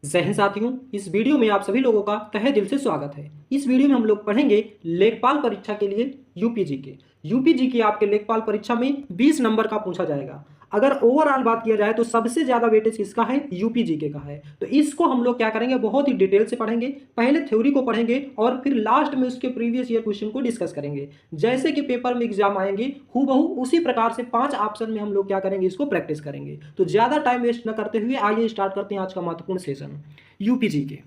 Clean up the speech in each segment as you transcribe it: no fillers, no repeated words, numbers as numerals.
जय हिंद साथियों, इस वीडियो में आप सभी लोगों का तहे दिल से स्वागत है। इस वीडियो में हम लोग पढ़ेंगे लेखपाल परीक्षा के लिए यूपीजी के। यूपीजी की आपके लेखपाल परीक्षा में 20 नंबर का पूछा जाएगा। अगर ओवरऑल बात किया जाए तो सबसे ज्यादा वेटेज किसका है? यूपीजी के का है। तो इसको हम लोग क्या करेंगे, बहुत ही डिटेल से पढ़ेंगे। पहले थ्योरी को पढ़ेंगे और फिर लास्ट में उसके प्रीवियस ईयर क्वेश्चन को डिस्कस करेंगे। जैसे कि पेपर में एग्जाम आएंगे हूबहू उसी प्रकार से 5 ऑप्शन में हम लोग क्या करेंगे, इसको प्रैक्टिस करेंगे। तो ज्यादा टाइम वेस्ट न करते हुए आइए स्टार्ट करते हैं आज का महत्वपूर्ण सेशन यूपीजी के।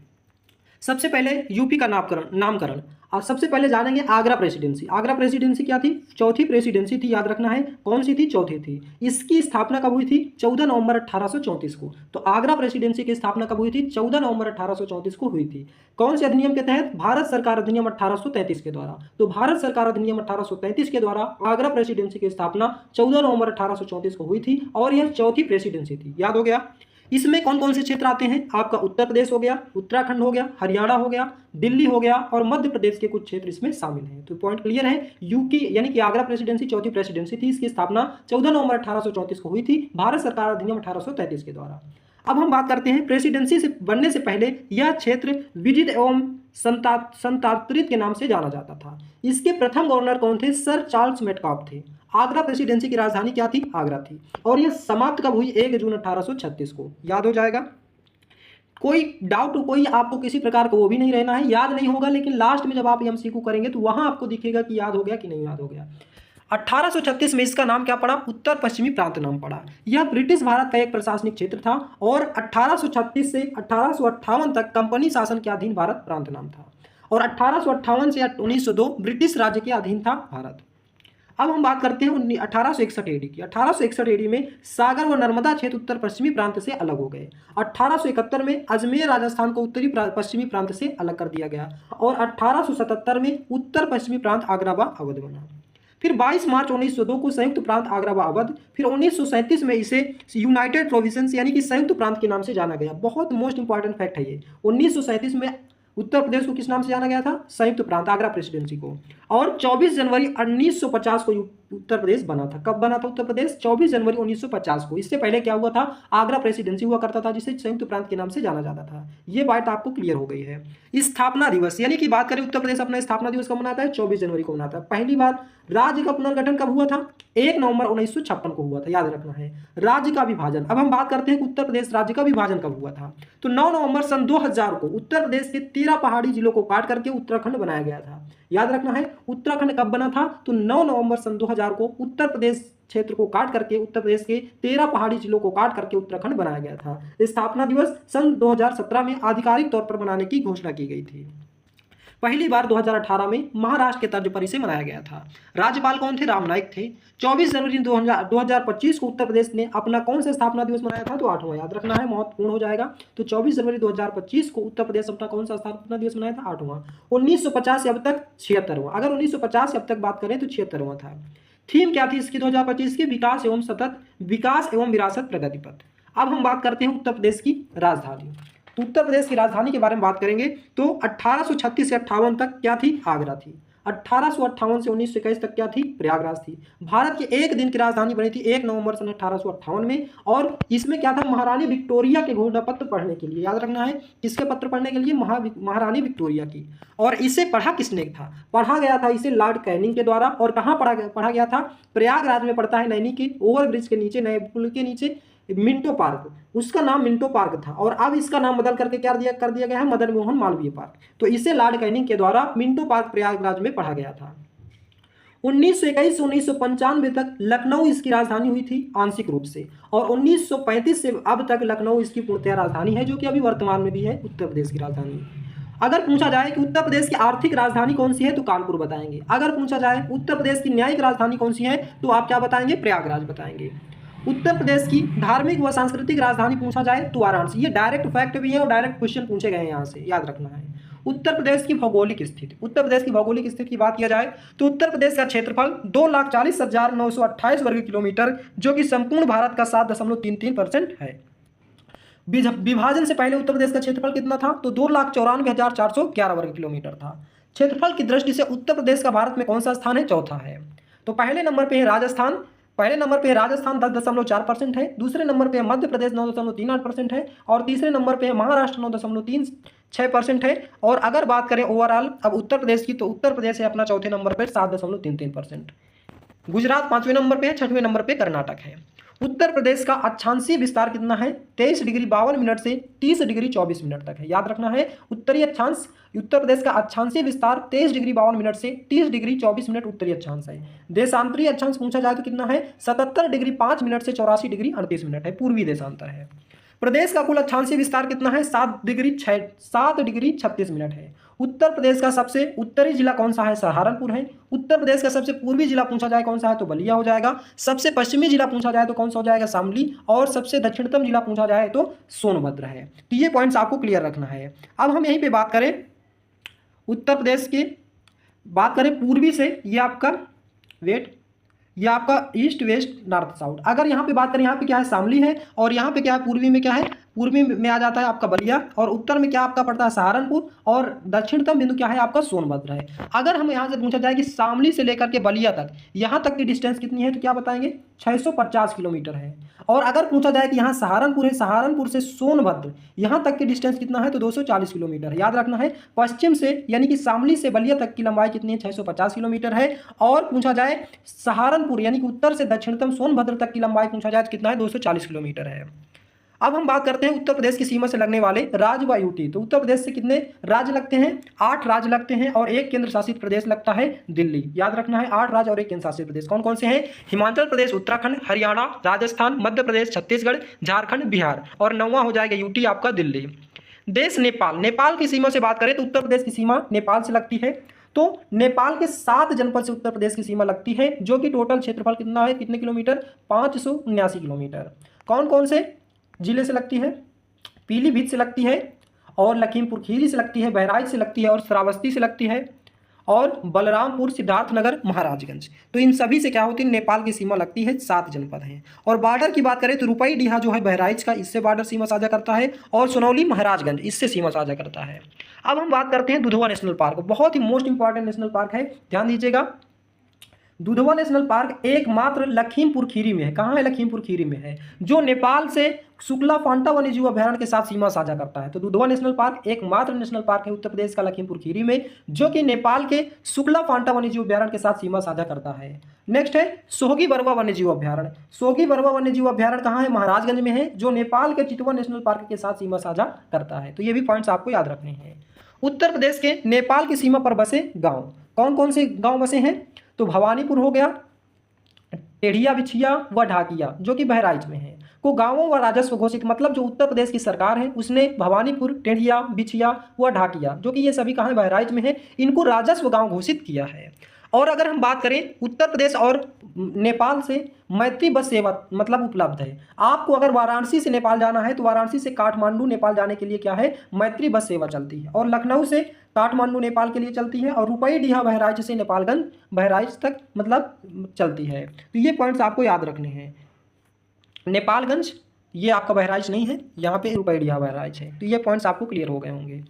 सबसे पहले यूपी का नामकरण। और सबसे पहले जानेंगे आगरा प्रेसिडेंसी। आगरा प्रेसिडेंसी क्या थी? चौथी प्रेसिडेंसी थी, याद रखना है। कौन सी थी? चौथी थी। इसकी स्थापना कब हुई थी? 14 नवंबर 1834 को। तो आगरा प्रेसिडेंसी की स्थापना कब हुई थी? 14 नवंबर 1834 को हुई थी। कौन से अधिनियम के तहत? भारत सरकार अधिनियम 1833 के द्वारा। तो भारत सरकार अधिनियम 1833 के द्वारा आगरा प्रेसिडेंसी की स्थापना 14 नवंबर 1834 को हुई थी और यह चौथी प्रेसिडेंसी थी। याद हो गया। इसमें कौन कौन से क्षेत्र आते हैं? आपका उत्तर प्रदेश हो गया, उत्तराखंड हो गया, हरियाणा हो गया, दिल्ली हो गया और मध्य प्रदेश के कुछ क्षेत्र इसमें शामिल हैं। तो पॉइंट क्लियर है। यूपी यानी कि आगरा प्रेसिडेंसी चौथी प्रेसिडेंसी थी। इसकी स्थापना 14 नवंबर 1834 को हुई थी भारत सरकार अधिनियम 1833 के द्वारा। अब हम बात करते हैं प्रेसिडेंसी से बनने से पहले यह क्षेत्र विजित एवं संतात्रित के नाम से जाना जाता था। इसके प्रथम गवर्नर कौन थे? सर चार्ल्स मेटकाफ थे। आगरा प्रेसिडेंसी की राजधानी क्या थी? आगरा थी। और यह समाप्त कब हुई? 1 जून 1836 को। याद हो जाएगा। कोई डाउट, कोई आपको किसी प्रकार का वो भी नहीं रहना है, याद नहीं होगा, लेकिन लास्ट में जब आप एमसीक्यू करेंगे तो वहां आपको दिखेगा कि याद हो गया कि नहीं याद हो गया। 1836 में इसका नाम क्या पड़ा? उत्तर पश्चिमी प्रांत नाम पड़ा। यह ब्रिटिश भारत का एक प्रशासनिक क्षेत्र था और 1836 से 1858 तक कंपनी शासन के अधीन भारत प्रांत नाम था और 1858 से 1902 ब्रिटिश राज्य के अधीन था भारत। अब हम बात करते हैं 1861 एडी की। 1861 एडी में सागर व नर्मदा क्षेत्र उत्तर पश्चिमी प्रांत से अलग हो गए। 1871 में अजमेर राजस्थान को उत्तरी पश्चिमी प्रांत से अलग कर दिया गया और 1877 में उत्तर पश्चिमी प्रांत आगरा व अवध बना। फिर 22 मार्च 1902 को संयुक्त प्रांत आगरा व अवध। फिर 1937 में इसे यूनाइटेड प्रोविंस यानी कि संयुक्त प्रांत के नाम से जाना गया। बहुत मोस्ट इंपॉर्टेंट फैक्ट है ये। 1937 में उत्तर प्रदेश को किस नाम से जाना गया था? संयुक्त प्रांत, आगरा प्रेसिडेंसी को। और 24 जनवरी 1950 को उत्तर प्रदेश बना था। कब बना था उत्तर प्रदेश? 24 जनवरी 1950 को। इससे पहले क्या हुआ था? आगरा प्रेसिडेंसी हुआ करता था जिसे संयुक्त प्रांत के नाम से जाना जाता था। ये बात आपको क्लियर हो गई है। स्थापना दिवस यानी कि बात करें उत्तर प्रदेश अपना स्थापना दिवस कब मनाता है? 24 जनवरी को मनाता है। पहली बार राज्य का पुनर्गठन कब हुआ था? 1 नवंबर 1956 को हुआ था। याद रखना है। राज्य का विभाजन। अब हम बात करते हैं कि उत्तर प्रदेश राज्य का विभाजन कब हुआ था। तो 9 नवंबर सन 2000 को उत्तर प्रदेश के 13 पहाड़ी जिलों को काट करके उत्तराखंड बनाया गया था। याद रखना है। उत्तराखंड कब बना था? तो 9 नवंबर सन 2000 को उत्तर प्रदेश क्षेत्र को काट करके, उत्तर प्रदेश के 13 पहाड़ी जिलों को काट करके उत्तराखंड बनाया गया था। स्थापना दिवस सन 2017 में आधिकारिक तौर पर मनाने की घोषणा की गई थी। पहली बार 2018 में महाराष्ट्र के तर्ज पर इसे मनाया गया था। राज्यपाल कौन थे? राम नाईक थे। 24 जनवरी 2025 को उत्तर प्रदेश ने अपना कौन सा स्थापना दिवस मनाया था? तो 8वां। याद रखना है, महत्वपूर्ण हो जाएगा। तो 24 जनवरी 2025 को उत्तर प्रदेश अपना कौन सा स्थापना दिवस मनाया था? 8वां। 1950 से अब तक 76वां। अगर 1950 से अब तक बात करें तो 76वां था। थीम क्या थी इसकी 2025 की? विकास एवं सतत विकास एवं विरासत प्रगति पथ। अब हम बात करते हैं उत्तर प्रदेश की राजधानी। तो उत्तर प्रदेश की राजधानी के बारे में बात करेंगे तो 1836 से 58 तक क्या थी? आगरा थी। 1858 से 1921 तक क्या थी? प्रयागराज थी। भारत की एक दिन की राजधानी बनी थी 1 नवंबर सन 1858 में। और इसमें क्या था? महारानी विक्टोरिया के घोषणा पत्र पढ़ने के लिए। याद रखना है, किसके पत्र पढ़ने के लिए? महारानी विक्टोरिया की। और इसे पढ़ा किसने था? पढ़ा गया था इसे लॉर्ड कैनिंग के द्वारा। और कहाँ पढ़ा गया था? प्रयागराज में पड़ता है, नैनी के ओवरब्रिज के नीचे, नए पुल के नीचे मिंटो पार्क। उसका नाम मिंटो पार्क था और अब इसका नाम बदल करके क्या कर दिया गया है? मदन मोहन मालवीय पार्क। तो इसे लॉर्ड कैनिंग के द्वारा मिंटो पार्क प्रयागराज में पढ़ा गया था। 1921 से 1995 तक लखनऊ इसकी राजधानी हुई थी आंशिक रूप से। और 1935 से अब तक लखनऊ इसकी पूर्णतः राजधानी है, जो कि अभी वर्तमान में भी है उत्तर प्रदेश की राजधानी। अगर पूछा जाए कि उत्तर प्रदेश की आर्थिक राजधानी कौन सी है तो कानपुर बताएंगे। अगर पूछा जाए उत्तर प्रदेश की न्यायिक राजधानी कौन सी है तो आप क्या बताएंगे? प्रयागराज बताएंगे। उत्तर प्रदेश की धार्मिक व सांस्कृतिक राजधानी पूछा जाए तो वाराणसी। ये डायरेक्ट फैक्ट भी है और डायरेक्ट क्वेश्चन पूछे गए हैं यहाँ से, याद रखना है। उत्तर प्रदेश की भौगोलिक स्थिति। उत्तर प्रदेश की भौगोलिक स्थिति की बात किया जाए तो उत्तर प्रदेश का क्षेत्रफल 2,40,928 वर्ग किलोमीटर, जो कि संपूर्ण भारत का 7.33% है। विभाजन से पहले उत्तर प्रदेश का क्षेत्रफल कितना था? तो 2,94,411 वर्ग किलोमीटर था। क्षेत्रफल की दृष्टि से उत्तर प्रदेश का भारत में कौन सा स्थान है? चौथा है। तो पहले नंबर पे है राजस्थान, पहले नंबर पे राजस्थान 10.4% है, दूसरे नंबर पे मध्य प्रदेश 9.38% है और तीसरे नंबर पे महाराष्ट्र 9.36% है। और अगर बात करें ओवरऑल अब उत्तर प्रदेश की, तो उत्तर प्रदेश है अपना चौथे नंबर पर 7.33%। गुजरात 5वें नंबर पे है, 6वें नंबर पे कर्नाटक है। उत्तर प्रदेश का अक्षांशीय विस्तार कितना है? 23 डिग्री 52 मिनट से 30 डिग्री 24 मिनट तक है। याद रखना है, उत्तरी अक्षांश उत्तर प्रदेश का अक्षांशीय विस्तार 23 डिग्री 52 मिनट से 30 डिग्री 24 मिनट उत्तरी अक्षांश है। देशांतरी अक्षांश पूछा जाए तो कितना है? 77 डिग्री 5 मिनट से 84 डिग्री 38 मिनट है, पूर्वी देशांतर है। प्रदेश का कुल अक्षांशीय विस्तार कितना है? 7 डिग्री 36 मिनट है। उत्तर प्रदेश का सबसे उत्तरी जिला कौन सा है? सहारनपुर है। उत्तर प्रदेश का सबसे पूर्वी जिला पूछा जाए कौन सा है? तो बलिया हो जाएगा। सबसे पश्चिमी जिला पूछा जाए तो कौन सा हो जाएगा? शामली। और सबसे दक्षिणतम जिला पूछा जाए तो सोनभद्र है। तो ये पॉइंट्स आपको क्लियर रखना है। अब हम यहीं पे बात करें उत्तर प्रदेश की, बात करें पूर्वी से, ये आपका ये आपका ईस्ट वेस्ट नॉर्थ साउथ। अगर यहाँ पे बात करें, यहाँ पे क्या है? शामली है। और यहाँ पे क्या है? पूर्वी में क्या है? पूर्वी में आ जाता है आपका बलिया। और उत्तर में क्या आपका पड़ता है? सहारनपुर। और दक्षिणतम बिंदु क्या है आपका? सोनभद्र है। अगर हम यहाँ से पूछा जाए कि शामली से लेकर के बलिया तक, यहाँ तक की डिस्टेंस कितनी है, तो क्या बताएंगे? 650 किलोमीटर है। और अगर पूछा जाए कि यहाँ सहारनपुर है, सहारनपुर से सोनभद्र यहाँ तक की डिस्टेंस कितना है, तो 240 किलोमीटर है। याद रखना है, पश्चिम से यानी कि शामली से बलिया तक की लंबाई कितनी है? 650 किलोमीटर है। और पूछा जाए सहारनपुर यानी कि उत्तर से दक्षिणतम सोनभद्र तक की लंबाई पूछा जाए तो कितना है? 240 किलोमीटर है। अब हम बात करते हैं उत्तर प्रदेश की सीमा से लगने वाले राज्य व यूटी। तो उत्तर प्रदेश से कितने राज्य लगते हैं? 8 राज्य लगते हैं और एक केंद्र शासित प्रदेश लगता है दिल्ली। याद रखना है, 8 राज्य और एक केंद्र शासित प्रदेश कौन कौन से हैं? हिमाचल प्रदेश, उत्तराखंड, हरियाणा, राजस्थान, मध्य प्रदेश, छत्तीसगढ़, झारखंड, बिहार। और 9वां हो जाएगा यूटी आपका दिल्ली। देश नेपाल, नेपाल की सीमा से बात करें तो उत्तर प्रदेश की सीमा नेपाल से लगती है। तो नेपाल के 7 जनपद से उत्तर प्रदेश की सीमा लगती है, जो कि टोटल क्षेत्रफल कितना है? कितने किलोमीटर? 579 किलोमीटर। कौन कौन से जिले से लगती है? पीलीभीत से लगती है, और लखीमपुर खीरी से लगती है, बहराइच से लगती है, और श्रावस्ती से लगती है, और बलरामपुर, सिद्धार्थनगर, महाराजगंज। तो इन सभी से क्या होती है? नेपाल की सीमा लगती है। 7 जनपद हैं। और बॉर्डर की बात करें तो रुपईडीहा जो है बहराइच का, इससे बॉर्डर सीमा साझा करता है, और सोनौली महाराजगंज इससे सीमा साझा करता है। अब हम बात करते हैं दुधवा नेशनल पार्क। बहुत ही मोस्ट इंपॉर्टेंट नेशनल पार्क है, ध्यान दीजिएगा। दुधवा नेशनल पार्क एकमात्र लखीमपुर खीरी में है। कहाँ है? लखीमपुर खीरी में है, जो नेपाल से शुक्ला फांटा वन्यजीव अभ्यारण्य के साथ सीमा साझा करता है। तो दुधवा नेशनल पार्क एकमात्र नेशनल पार्क है उत्तर प्रदेश का लखीमपुर खीरी में, जो कि नेपाल के शुक्ला फांटा वन्यजीव अभ्यारण्य के साथ सीमा साझा करता है। नेक्स्ट है सोगी बरवा वन्यजीव अभ्यारण्य। सोगी बरवा वन्यजीव अभ्यारण्य कहाँ है? महाराजगंज में है, जो नेपाल के चितवा नेशनल पार्क के साथ सीमा साझा करता है। तो ये भी पॉइंट्स आपको याद रखने हैं। उत्तर प्रदेश के नेपाल की सीमा पर बसे गाँव, कौन कौन से गाँव बसे हैं? तो भवानीपुर हो गया, टेढ़िया, बिछिया व ढाकिया, जो कि बहराइच में है, को गांवों व राजस्व घोषित, मतलब जो उत्तर प्रदेश की सरकार है उसने भवानीपुर, टेढ़िया, बिछिया व ढाकिया, जो कि ये सभी कहाँ बहराइच में है, इनको राजस्व गांव घोषित किया है। और अगर हम बात करें उत्तर प्रदेश और नेपाल से मैत्री बस सेवा मतलब उपलब्ध है। आपको अगर वाराणसी से नेपाल जाना है तो वाराणसी से काठमांडू नेपाल जाने के लिए क्या है? मैत्री बस सेवा चलती है। और लखनऊ से काठमांडू नेपाल के लिए चलती है, और रुपईडीहा बहराइच से नेपालगंज बहराइच तक मतलब चलती है। तो ये पॉइंट्स आपको याद रखने हैं। नेपालगंज ये आपका बहराइच नहीं है, यहाँ पे रुपईडीहा बहराइच है। तो ये पॉइंट्स आपको क्लियर हो गए होंगे।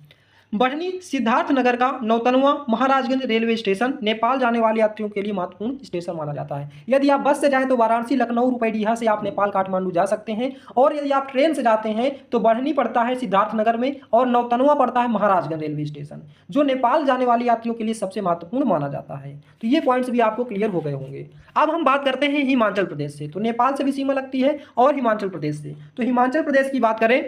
बढ़नी सिद्धार्थनगर का 9वां महाराजगंज रेलवे स्टेशन नेपाल जाने वाले यात्रियों के लिए महत्वपूर्ण स्टेशन माना जाता है। यदि आप बस से जाएं तो वाराणसी, लखनऊ, रुपईडीहा से आप नेपाल काठमांडू जा सकते हैं, और यदि आप ट्रेन से जाते हैं तो बढ़नी पड़ता है सिद्धार्थनगर में, और 9वां पड़ता है महाराजगंज रेलवे स्टेशन, जो नेपाल जाने वाले यात्रियों के लिए सबसे महत्वपूर्ण माना जाता है। तो ये पॉइंट्स भी आपको क्लियर हो गए होंगे। अब हम बात करते हैं हिमाचल प्रदेश से। तो नेपाल से भी सीमा लगती है और हिमाचल प्रदेश से। तो हिमाचल प्रदेश की बात करें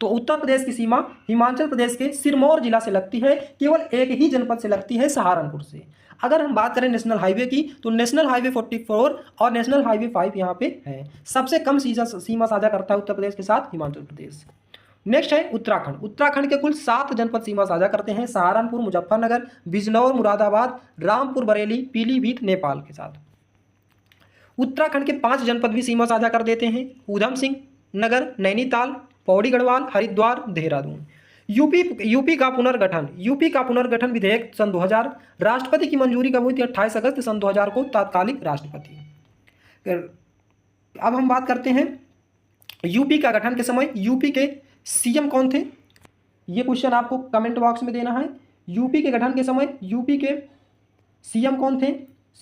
तो उत्तर प्रदेश की सीमा हिमाचल प्रदेश के सिरमौर जिला से लगती है, केवल एक ही जनपद से लगती है, सहारनपुर से। अगर हम बात करें नेशनल हाईवे की तो नेशनल हाईवे 44 और नेशनल हाईवे 5 यहाँ पे है। सबसे कम सीमा साझा करता है उत्तर प्रदेश के साथ हिमाचल प्रदेश। नेक्स्ट है उत्तराखंड। उत्तराखंड के कुल 7 जनपद सीमा साझा करते हैं, सहारनपुर, मुजफ्फरनगर, बिजनौर, मुरादाबाद, रामपुर, बरेली, पीलीभीत नेपाल के साथ। उत्तराखंड के 5 जनपद भी सीमा साझा कर देते हैं, ऊधम सिंह नगर, नैनीताल, पौड़ी गढ़वाल, हरिद्वार, देहरादून। यूपी का पुनर्गठन विधेयक सन 2000 राष्ट्रपति की मंजूरी कब हुई थी? 28 अगस्त सन 2000 को तात्कालिक राष्ट्रपति। अब हम बात करते हैं यूपी का गठन के समय यूपी के सीएम कौन थे? ये क्वेश्चन आपको कमेंट बॉक्स में देना है। यूपी के गठन के समय यूपी के सीएम कौन थे?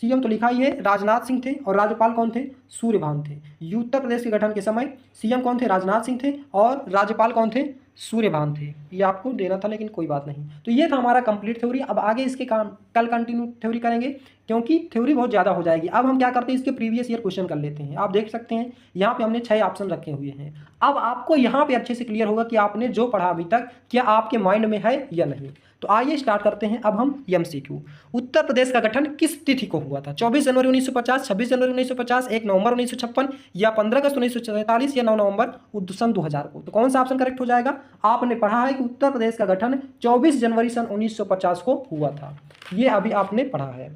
सीएम तो लिखा ही है, राजनाथ सिंह थे। और राज्यपाल कौन थे? सूर्यभान थे। उत्तर प्रदेश के गठन के समय सीएम कौन थे? राजनाथ सिंह थे। और राज्यपाल कौन थे? सूर्यभान थे। ये आपको देना था लेकिन कोई बात नहीं। तो ये था हमारा कंप्लीट थ्योरी। अब आगे इसके कल कंटिन्यू थ्योरी करेंगे क्योंकि थ्योरी बहुत ज़्यादा हो जाएगी। अब हम क्या करते हैं, इसके प्रीवियस ईयर क्वेश्चन कर लेते हैं। आप देख सकते हैं यहाँ पे हमने 6 ऑप्शन रखे हुए हैं। अब आपको यहाँ पे अच्छे से क्लियर होगा कि आपने जो पढ़ा अभी तक क्या आपके माइंड में है या नहीं। तो आइए स्टार्ट करते हैं। अब हम एमसीक्यू। उत्तर प्रदेश का गठन किस तिथि को हुआ था? 24 जनवरी 1950, 26 जनवरी 1950, 1 नवंबर 1956 या 15 अगस्त 1947 या 9 नवंबर सन 2000 को? तो कौन सा ऑप्शन करेक्ट हो जाएगा? आपने पढ़ा है कि उत्तर प्रदेश का गठन 24 जनवरी सन 1950 को हुआ था। ये अभी आपने पढ़ा है।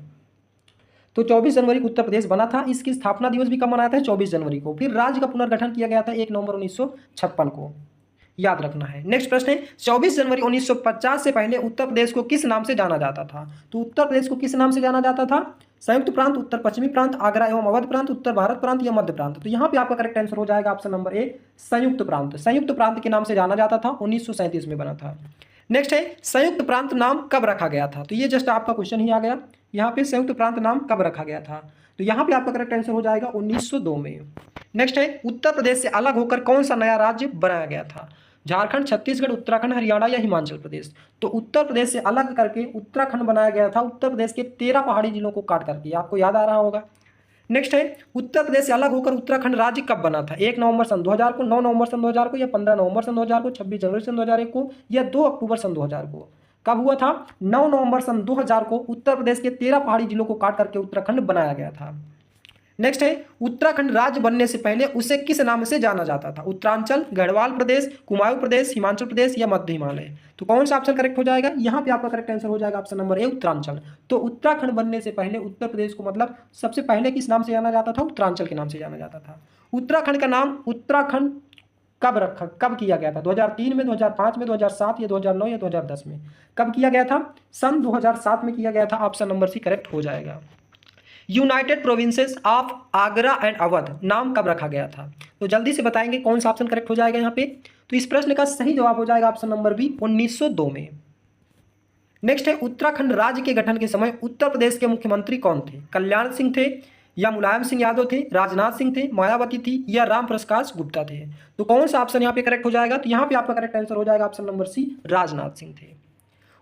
तो 24 जनवरी को उत्तर प्रदेश बना था। इसकी स्थापना दिवस भी कब मनाया था? 24 जनवरी को। फिर राज्य का पुनर्गठन किया गया था 1 नवंबर 1956 को। याद रखना है। नेक्स्ट प्रश्न है 24 जनवरी 1950 से पहले उत्तर प्रदेश को किस नाम से जाना जाता था? तो उत्तर प्रदेश को किस नाम से जाना जाता था? संयुक्त प्रांत, उत्तर पश्चिमी प्रांत, आगरा एवं अवध प्रांत, उत्तर भारत प्रांत या मध्य प्रांत? तो यहाँ पे आपका करेक्ट आंसर हो जाएगा ऑप्शन नंबर ए, संयुक्त प्रांत। संयुक्त प्रांत के नाम से जाना जाता था, 1937 में बना था। नेक्स्ट है संयुक्त प्रांत नाम कब रखा गया था? तो ये जस्ट आपका क्वेश्चन ही आ गया। यहाँ पे संयुक्त प्रांत नाम कब रखा गया था? तो यहाँ पे आपका करेक्ट आंसर हो जाएगा 1902 में। नेक्स्ट है उत्तर प्रदेश से अलग होकर कौन सा नया राज्य बनाया गया था? झारखंड, छत्तीसगढ़, उत्तराखंड, हरियाणा या हिमाचल प्रदेश? तो उत्तर प्रदेश से अलग करके उत्तराखंड बनाया गया था, उत्तर प्रदेश के 13 पहाड़ी जिलों को काट करके। आपको याद आ रहा होगा। नेक्स्ट है उत्तर प्रदेश से अलग होकर उत्तराखंड राज्य कब बना था? 1 नवंबर सन 2000 को, 9 नवंबर सन 2000 को या 15 नवंबर सन 2000 को, 26 जनवरी सन 2001 को या 2 अक्टूबर सन 2000 को? कब हुआ था? 9 नवंबर सन 2000 को उत्तर प्रदेश के 13 पहाड़ी जिलों को काट करके उत्तराखंड बनाया गया था। नेक्स्ट है उत्तराखंड राज्य बनने से पहले उसे किस नाम से जाना जाता था? उत्तरांचल, गढ़वाल प्रदेश, कुमाऊं प्रदेश, हिमाचल प्रदेश या मध्य हिमालय? तो कौन सा ऑप्शन करेक्ट हो जाएगा? यहाँ पे आपका करेक्ट आंसर हो जाएगा ऑप्शन नंबर ए, उत्तरांचल। तो उत्तराखंड बनने से पहले उत्तर प्रदेश को मतलब सबसे पहले किस नाम से जाना जाता था? उत्तरांचल के नाम से जाना जाता था। उत्तराखंड का नाम उत्तराखंड कब किया गया था? 2003 में, 2005 में, 2007 या 2009 या 2010 में? कब किया गया था? सन 2007 में किया गया था। ऑप्शन नंबर सी करेक्ट हो जाएगा। United provinces of Agra and Awadh नाम कब रखा गया था? तो जल्दी से बताएंगे कौन सा ऑप्शन करेक्ट हो जाएगा यहाँ पे। तो इस प्रश्न का सही जवाब हो जाएगा ऑप्शन नंबर बी, 1902 में। नेक्स्ट है उत्तराखंड राज्य के गठन के समय उत्तर प्रदेश के मुख्यमंत्री कौन थे? कल्याण सिंह थे या मुलायम सिंह यादव थे, राजनाथ सिंह थे, मायावती थी या राम प्रकाश गुप्ता थे? तो कौन सा ऑप्शन यहाँ पे करेक्ट हो जाएगा? तो यहाँ पे आपका करेक्ट आंसर हो जाएगा option number C, Rajnath Singh थे।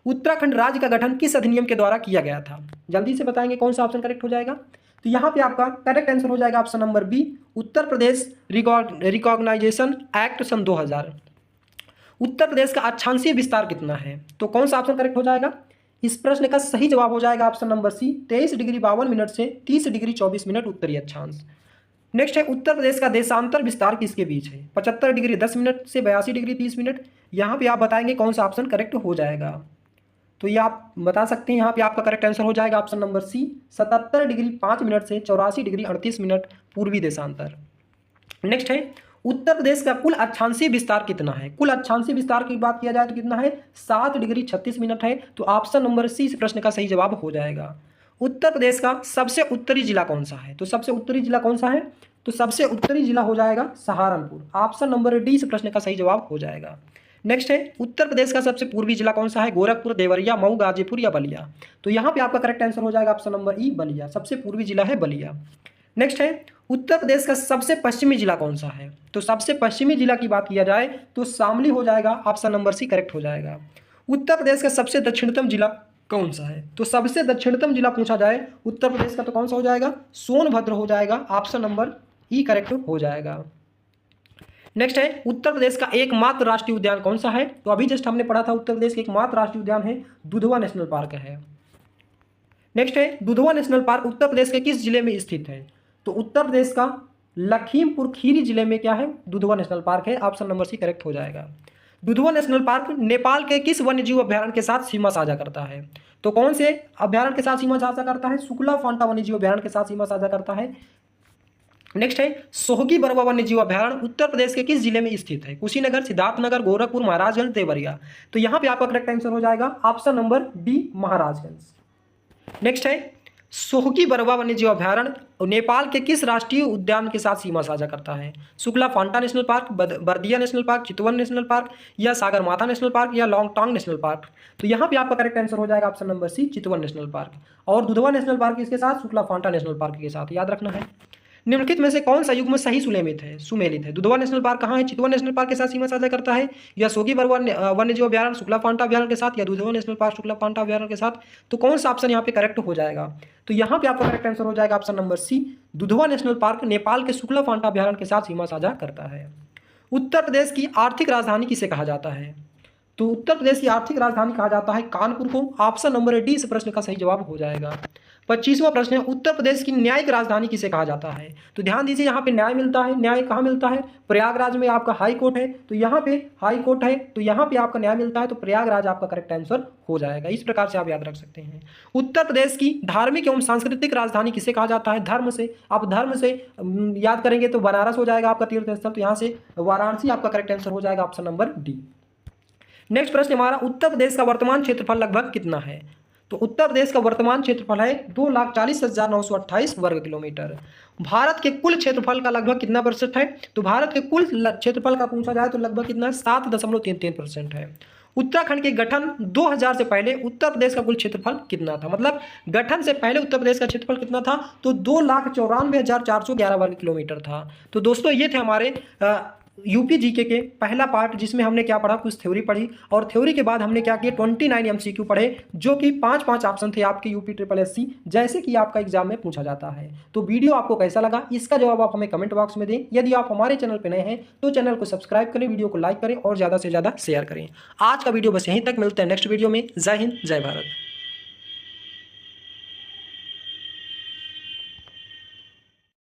उत्तराखंड राज्य का गठन किस अधिनियम के द्वारा किया गया था? जल्दी से बताएंगे कौन सा ऑप्शन करेक्ट हो जाएगा। तो यहाँ पे आपका करेक्ट आंसर हो जाएगा option number B, Uttar Pradesh recognition act सन 2000। उत्तर प्रदेश का अक्षांशीय विस्तार कितना है? तो कौन सा ऑप्शन करेक्ट हो जाएगा? इस प्रश्न का सही जवाब हो जाएगा option number C, 23 degree 52 minute से 30 डिग्री 24 मिनट उत्तरी अक्षांश। नेक्स्ट है उत्तर प्रदेश का देशांतर विस्तार किसके बीच है? 75 डिग्री 10 मिनट से 82 डिग्री 30 मिनट। यहाँ पे आप बताएंगे कौन सा ऑप्शन करेक्ट हो जाएगा। तो ये आप बता सकते हैं। यहाँ पे आपका करेक्ट आंसर हो जाएगा option number C, 77 degree 5 minute से 84 डिग्री 38 मिनट पूर्वी देशांतर। नेक्स्ट है उत्तर प्रदेश का कुल अक्षांशीय विस्तार कितना है? कुल अक्षांशीय विस्तार की बात किया जाए तो कितना है? 7 डिग्री 36 मिनट है। तो ऑप्शन नंबर सी इस प्रश्न का सही जवाब हो जाएगा। उत्तर प्रदेश का सबसे उत्तरी जिला कौन सा है? तो सबसे उत्तरी जिला कौन सा है? तो सबसे उत्तरी जिला हो जाएगा सहारनपुर। ऑप्शन नंबर डी इस प्रश्न का सही जवाब हो जाएगा। नेक्स्ट है उत्तर प्रदेश का सबसे पूर्वी जिला कौन सा है? गोरखपुर, देवरिया, मऊ, गाजीपुर या बलिया? तो यहाँ पे आपका करेक्ट आंसर हो जाएगा ऑप्शन नंबर ई, बलिया। सबसे पूर्वी जिला है बलिया। नेक्स्ट है उत्तर प्रदेश का सबसे पश्चिमी जिला कौन सा है? तो सबसे पश्चिमी जिला की बात किया जाए तो शामली हो जाएगा। ऑप्शन नंबर सी करेक्ट हो जाएगा। उत्तर प्रदेश का सबसे दक्षिणतम जिला कौन सा है? तो सबसे दक्षिणतम जिला पूछा जाए उत्तर प्रदेश का तो कौन सा हो जाएगा? सोनभद्र हो जाएगा। ऑप्शन नंबर ई करेक्ट हो जाएगा। नेक्स्ट है उत्तर प्रदेश का एकमात्र राष्ट्रीय उद्यान कौन सा है? तो अभी जस्ट हमने पढ़ा था उत्तर प्रदेश का एकमात्र राष्ट्रीय उद्यान है दुधवा नेशनल पार्क है। नेक्स्ट है दुधवा नेशनल पार्क उत्तर प्रदेश के किस जिले में स्थित है? तो उत्तर प्रदेश का लखीमपुर खीरी जिले में क्या है? दुधवा नेशनल पार्क है। ऑप्शन नंबर सी करेक्ट हो जाएगा। दुधवा नेशनल पार्क नेपाल के किस वन्यजीव अभ्यारण्य के साथ सीमा साझा करता है? तो कौन से अभ्यारण्य के साथ सीमा साझा करता है? शुक्ला फांटा वन्यजीव अभ्यारण्य के साथ सीमा साझा करता है। नेक्स्ट है सोहगी बरवा वन्यजीव अभ्यारण्य उत्तर प्रदेश के किस जिले में स्थित है? कुशीनगर, सिद्धार्थनगर, गोरखपुर, महाराजगंज, देवरिया? तो यहाँ पे आपका करेक्ट आंसर हो जाएगा option number D, Maharajganj. Next है सोहगी बरवा वन्यजीव अभ्यारण्य नेपाल के किस राष्ट्रीय उद्यान के साथ सीमा साझा करता है? Shukla Phanta national park, Bardiya national park, Chitwan national park या सागरमाथा नेशनल पार्क या लॉन्गटांग नेशनल पार्क? तो यहाँ पे आपका करेक्ट आंसर हो जाएगा ऑप्शन नंबर सी, चितवन नेशनल पार्क। और दुधवा नेशनल पार्क इसके साथ, शुक्ला फांटा नेशनल पार्क के साथ, याद रखना है। निम्नलिखित में से कौन सा युग्म सही सुमेलित है? दुधवा नेशनल पार्क कहाँ है? चितवा नेशनल पार्क के साथ सीमा साझा करता है, या सोगी वन्य जीव अभ्यारण्य शुक्ला फांटा अभ्यारण्य के साथ, या दुधवा नेशनल पार्क शुक्ला फांटा अभ्यारण्य के साथ? तो कौन सा ऑप्शन यहाँ पे करेक्ट हो जाएगा? तो यहाँ पे आपका करेक्ट आंसर हो जाएगा option number C, Dudhwa national park Nepal के शुक्ला फांटा अभ्यारण्य के साथ सीमा साझा करता है। उत्तर प्रदेश की आर्थिक राजधानी किसे कहा जाता है? तो उत्तर प्रदेश की आर्थिक राजधानी कहा जाता है कानपुर को। ऑप्शन नंबर डी इस प्रश्न का सही जवाब हो जाएगा। 25वां प्रश्न है, उत्तर प्रदेश की न्यायिक राजधानी किसे कहा जाता है? तो ध्यान दीजिए, यहाँ पे न्याय मिलता है। न्याय कहाँ मिलता है? प्रयागराज में आपका हाई कोर्ट है, तो यहाँ पे हाई कोर्ट है, तो यहाँ पे आपका न्याय मिलता है, तो प्रयागराज आपका करेक्ट आंसर हो जाएगा। इस प्रकार से आप याद रख सकते हैं। उत्तर प्रदेश की धार्मिक एवं सांस्कृतिक राजधानी किसे कहा जाता है? धर्म से, आप धर्म से याद करेंगे तो बनारस हो जाएगा आपका तीर्थ स्थल, तो यहाँ से वाराणसी आपका करेक्ट आंसर हो जाएगा, ऑप्शन नंबर डी। नेक्स्ट प्रश्न हमारा, उत्तर प्रदेश का वर्तमान क्षेत्रफल लगभग कितना है? तो उत्तर प्रदेश का वर्तमान क्षेत्रफल है 2,40,928 वर्ग किलोमीटर। भारत के कुल क्षेत्रफल का लगभग कितना प्रतिशत है? तो भारत के कुल क्षेत्रफल का पूछा जाए तो लगभग कितना 7.33% है। उत्तराखंड के गठन 2000 से पहले उत्तर प्रदेश का कुल क्षेत्रफल कितना था? मतलब गठन से पहले उत्तर प्रदेश का क्षेत्रफल कितना था? तो 2,94,411 वर्ग किलोमीटर था। तो दोस्तों ये थे हमारे यूपी जीके के पहला पार्ट, जिसमें हमने क्या पढ़ा, कुछ थ्योरी पढ़ी, और थ्योरी के बाद हमने क्या किया 29 MCQ पढ़े, जो कि 5 ऑप्शन थे आपके यूपी SSSC जैसे कि आपका एग्जाम में पूछा जाता है। तो वीडियो आपको कैसा लगा, इसका जवाब आप हमें कमेंट बॉक्स में दें। यदि आप हमारे चैनल पर नए हैं तो चैनल को सब्सक्राइब करें, वीडियो को लाइक करें और ज़्यादा से ज़्यादा शेयर करें। आज का वीडियो बस यहीं तक, मिलते हैं नेक्स्ट वीडियो में। जय हिंद, जय भारत।